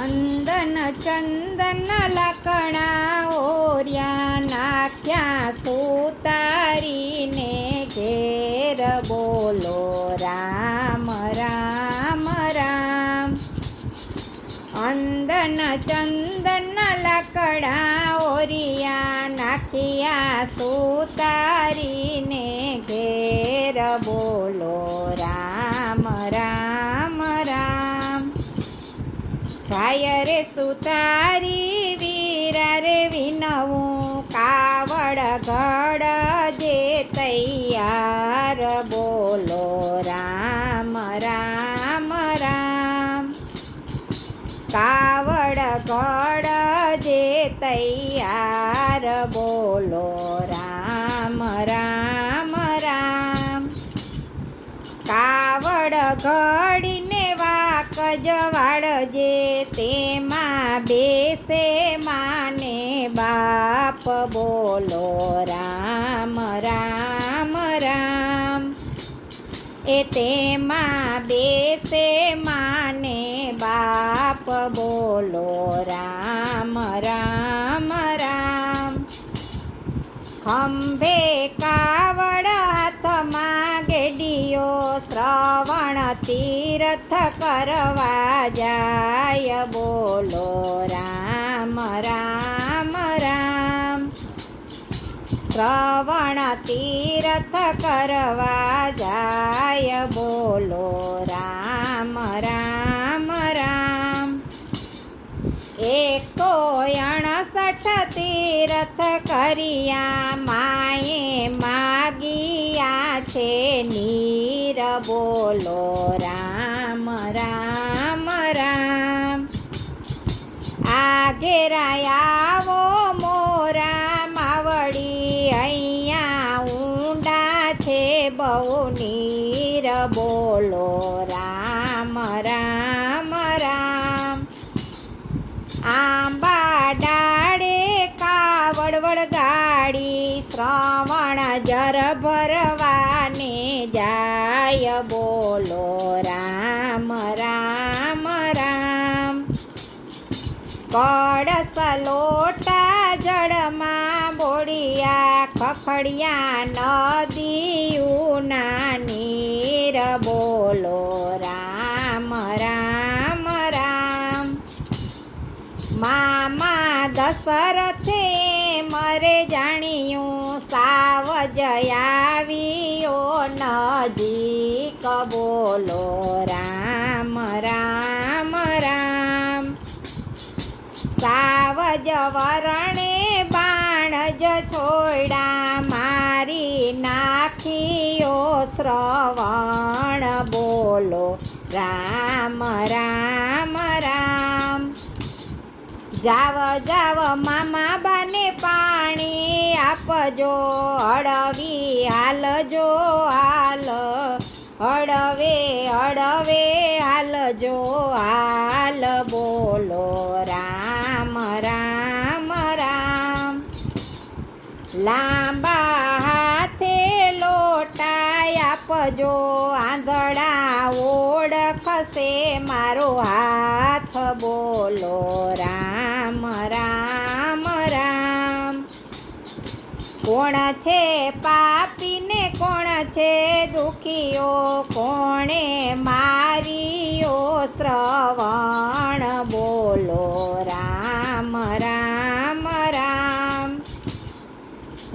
અંદન ચંદન લાકડા ઓર્યા નાખ્યા સુતારીને ઘેર બોલો રામ રામ રામ. અંદન ચંદન લાકડા ઓર્યા નાખ્યા સુતારીને ઘેર બોલો રામ રામ રામ. થાય રે સુતારી વીરા રે વિનવું કાવડ ઘડ જે તૈયાર બોલો રામ રામ રામ. કાવડ ઘડ જે તૈયાર બોલો રામ રામ રામ. કાવડ ઘડીને વાક જવાડજે તેમાં બેસે માને બાપ બોલો રામ રામ રામ. એ તેમાં બેસે માને બાપ બોલો રામ રામ રામ. ખંભે કાવડ હાથમાં ગેડીઓ શ્રવણ તીર્થ કરવા જાય બોલો રામ રામ રામ. શ્રવણ તીર્થ કરવા જાય બોલો રામ રામ રામ. 168 તીર્થ કર્યા માએ માગિયા છે નીર બોલો રામ રામ રામ. આઘેરાય આવો મોરા માવડી અહીંયા ઊંડા છે બહુ નીર બોલો રામ રામ રામ. આંબા ડાળે કાવડ વળગાડી શ્રવણ જર ભરવાને જાય બોલો રામ રામ રામ. કળશ લોટા જળમાં બોળિયા ખખડિયા નદીઓના નીર બોલો રામ રામ રામ. મામા દશરથે મરે જાણ્યું સાવ જયાવ્યો નજીક બોલો રામ રામ રામ. સાવજ વરણે બાણ જ છોડા મારી નાખ્યો શ્રવણ બોલો રામ રામ રામ. જાવ જાવ મામા બાને પાણી આપજો અડવી હાલજો હાલ. અડવે અડવે હાલજો હાલ બોલો રામ રામ રામ. લાંબા હાથે લોટા આપજો આંધળા ઓળખશે મારો હાથ બોલો રામ રામ રામ. કોણ છે પાપીને કોણ છે દુખીઓ કોણે મારીઓ શ્રવણ બોલો રામ રામ રામ.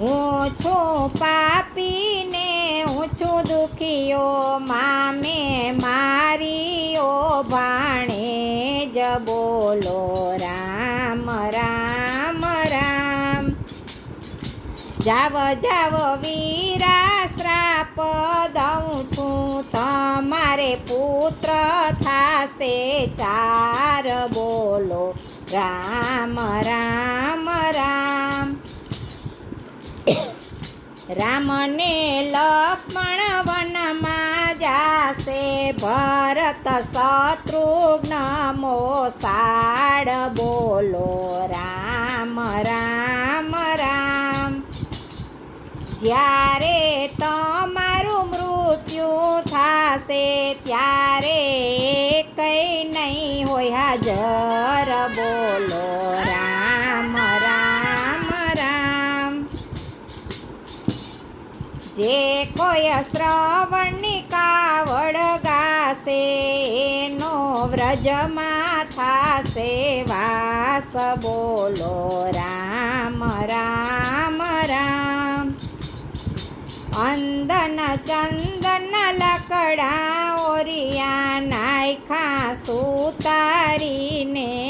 હું છું પાપીને હું છું દુખીઓ મામે મારીઓ ભાણે જ બોલો રામ રામ રામ. જાવ જાવ વીરા શ્રાપ દઉં છું તમારે પુત્ર થાશે 4 બોલો રામ રામ રામ. રામને લક્ષ્મણ વનમાં જાશે ભરત શત્રુઘ્ન મોસાળ બોલો રામ રામ રામ. જ્યારે તમારું મૃત્યુ થશે ત્યારે કંઈ નહીં હોય હાજર જે કોઈ શ્રવણની કાવડ ગાશે એનો વ્રજમાં થાશે વાસ. બોલો રામ રામ રામ. અંદન ચંદન લકડા ઓરિયા નાખ્યા સુતારીને